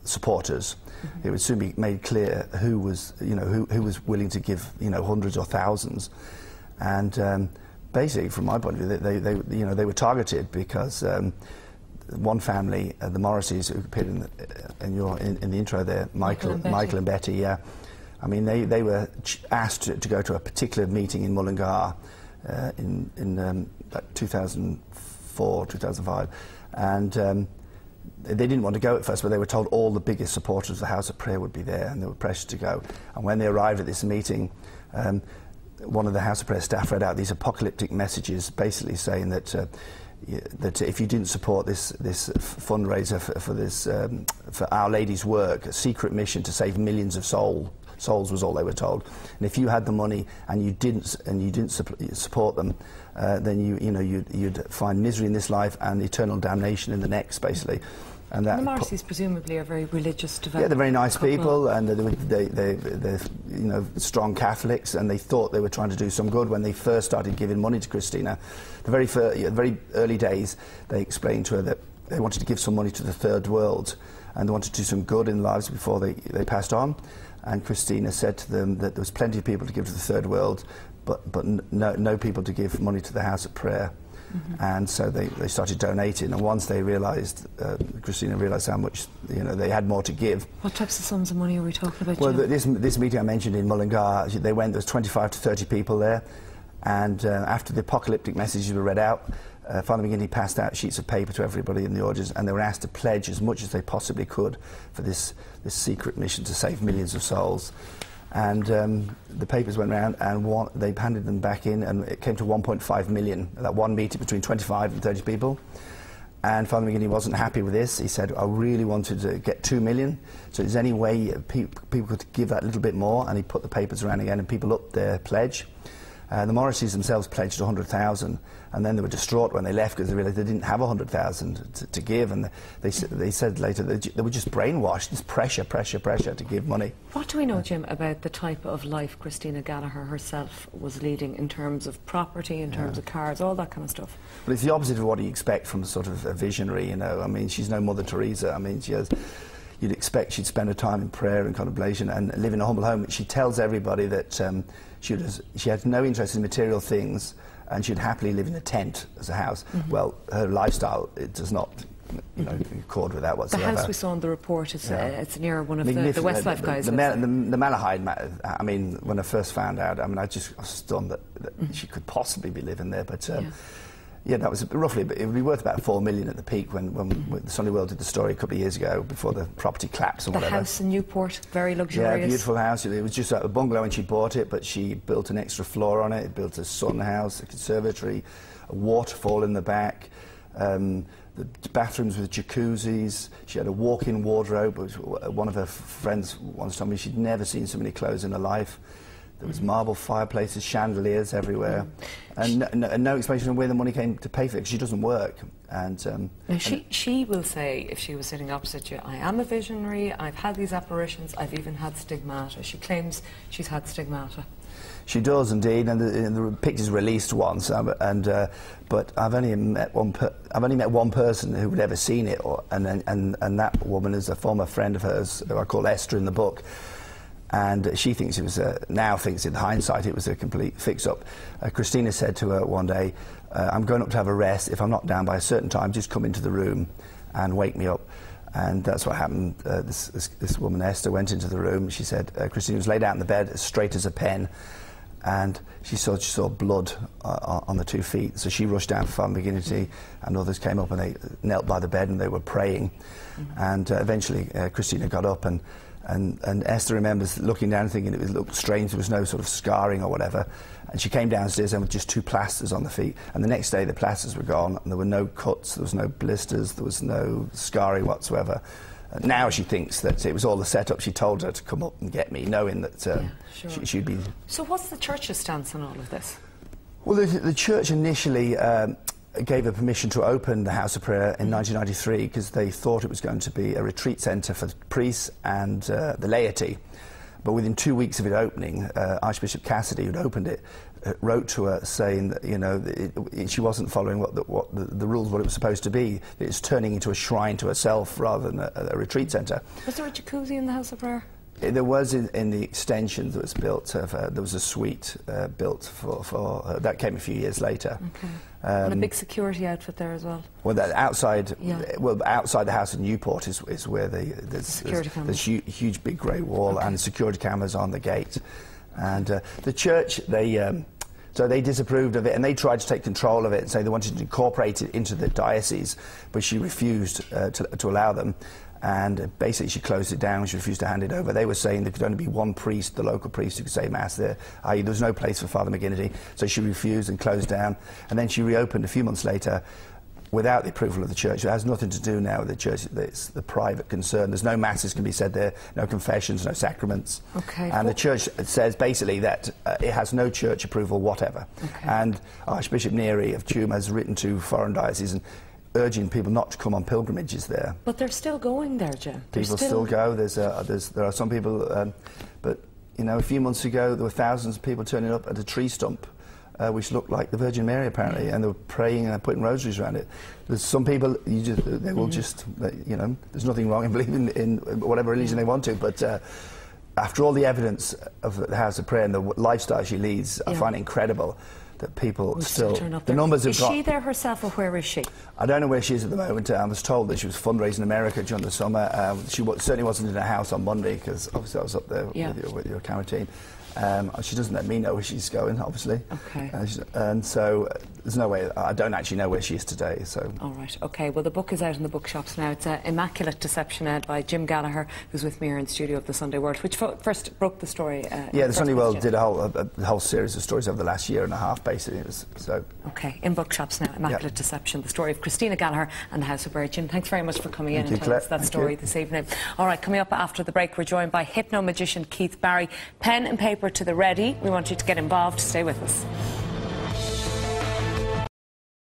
supporters. It would soon be made clear who was, who was willing to give, hundreds or thousands, and basically, from my point of view, they were targeted because one family, the Morrises, who appeared in the intro there, Michael and Betty, yeah. I mean, they were asked to go to a particular meeting in Mullingar in 2004, 2005, and they didn't want to go at first, but they were told all the biggest supporters of the House of Prayer would be there, and they were pressured to go. And when they arrived at this meeting, one of the House of Prayer staff read out these apocalyptic messages, basically saying that that if you didn't support this fundraiser for Our Lady's work, a secret mission to save millions of souls was all they were told. And if you had the money and you didn't support them, then you'd find misery in this life and eternal damnation in the next, basically. And the Morrises presumably are very religious, devout. Yeah, they're very nice people, and they're strong Catholics, and they thought they were trying to do some good when they first started giving money to Christina. The very early days, they explained to her that they wanted to give some money to the third world, and they wanted to do some good in lives before they passed on. And Christina said to them that there was plenty of people to give to the third world, but no people to give money to the House of Prayer. And so they started donating, and once they realised, Christina realised how much they had more to give. What types of sums of money are we talking about? Well, this meeting I mentioned in Mullingar, there was 25 to 30 people there, and after the apocalyptic messages were read out, Father McGinty passed out sheets of paper to everybody in the audience, and they were asked to pledge as much as they possibly could for this secret mission to save millions of souls. And the papers went round, and they handed them back in, and it came to 1.5 million, that one meeting between 25 and 30 people. And Father McGinty wasn't happy with this. He said, I really wanted to get 2 million, so is there any way people could give that little bit more? And he put the papers around again, and people upped their pledge. The Morrises themselves pledged 100,000, and then they were distraught when they left because they realised they didn't have 100,000 to give, and they said later they were just brainwashed. This pressure to give money. What do we know, Jim, about the type of life Christina Gallagher herself was leading in terms of property, in terms of cars, all that kind of stuff? Well, it's the opposite of what you expect from sort of a visionary, I mean, she's no Mother Teresa. I mean, you'd expect she'd spend her time in prayer and contemplation and live in a humble home. She tells everybody that she had no interest in material things, and she'd happily live in a tent as a house. Well, her lifestyle, it does not accord with that whatsoever. The house we saw in the report is it's near one of the Westlife guys. The Malahide, I mean, when I first found out, I mean, I was stunned that she could possibly be living there, but yeah, that was roughly, it would be worth about 4 million at the peak when the Sunday World did the story a couple of years ago, before the property collapsed and whatever. The house in Newport, very luxurious. Yeah, beautiful house. It was just a bungalow when she bought it, but she built an extra floor on it, built a sun house, a conservatory, a waterfall in the back, the bathrooms with jacuzzis. She had a walk-in wardrobe. One of her friends once told me she'd never seen so many clothes in her life. There was marble fireplaces, chandeliers everywhere, and no explanation of where the money came to pay for it, because she doesn't work. And she will say, if she was sitting opposite you, I am a visionary, I've had these apparitions, I've even had stigmata. She claims she's had stigmata. She does indeed, and the picture's released once, but I've only met one person who had ever seen it, and that woman is a former friend of hers, who I call Esther in the book. And she thinks it was now thinks in hindsight it was a complete fix-up. Christina said to her one day, I'm going up to have a rest. If I'm not down by a certain time, just come into the room and wake me up. And that's what happened. This woman, Esther, went into the room. She said Christina was laid out in the bed, as straight as a pen, and she saw blood on the 2 feet. So she rushed down for Father McGinty, and others came up, and they knelt by the bed and they were praying. And eventually Christina got up, and Esther remembers looking down and thinking it looked strange, there was no sort of scarring or whatever. And she came downstairs and with just 2 plasters on the feet. And the next day the plasters were gone, and there were no cuts, there was no blisters, there was no scarring whatsoever. Now she thinks that it was all the setup. She told her to come up and get me, knowing that she'd be... So what's the church's stance on all of this? Well, the church initially gave her permission to open the House of Prayer in 1993 because they thought it was going to be a retreat centre for priests and the laity. But within 2 weeks of it opening, Archbishop Cassidy, who'd opened it, wrote to her saying that, you know, she wasn't following what the rules, what it was supposed to be. It's turning into a shrine to herself rather than a retreat centre. Was there a jacuzzi in the House of Prayer? There was in the extension that was built. There was a suite built for that came a few years later. Okay. And a big security outfit there as well. Well, that outside, yeah. well, outside the house in Newport is where there's huge big grey wall, okay, and security cameras on the gate. And the church, so they disapproved of it, and they tried to take control of it and say they wanted to incorporate it into the diocese, but she refused to allow them. And basically she closed it down, she refused to hand it over. They were saying there could only be one priest, the local priest, who could say Mass there. There was no place for Father McGinnity, so she refused and closed down. And then she reopened a few months later without the approval of the church. It has nothing to do now with the church, it's the private concern. There's no Masses can be said there, no confessions, no sacraments. Okay. And the church says basically that it has no church approval whatever. Okay. And Archbishop Neary of Tuam has written to foreign dioceses and urging people not to come on pilgrimages there. But they're still going there, Jim. People still go. There are some people, but you know, a few months ago there were thousands of people turning up at a tree stump, which looked like the Virgin Mary apparently, and they were praying and putting rosaries around it. There's some people they will just, you know, there's nothing wrong in believing in whatever religion they want to, but. After all the evidence of the House of Prayer and the lifestyle she leads, I find it incredible that people still turn up. The numbers have got. Is she there herself, or where is she? I don't know where she is at the moment. I was told that she was fundraising in America during the summer. She certainly wasn't in her house on Monday because obviously I was up there with your camera team. She doesn't let me know where she's going, obviously. Okay. And so there's no way. I don't actually know where she is today. So. All right. Okay. Well, the book is out in the bookshops now. It's Immaculate Deception by Jim Gallagher, who's with me here in the studio of the Sunday World, which first broke the story. Yeah, the Sunday World did a whole series of stories over the last year and a half, basically. Okay. In bookshops now, Immaculate Deception, the story of Christina Gallagher and the House of Prayer. Jim, thanks very much for coming in and telling us that story this evening. All right. Coming up after the break, we're joined by hypno magician Keith Barry. Pen and paper to the ready. We want you to get involved. Stay with us.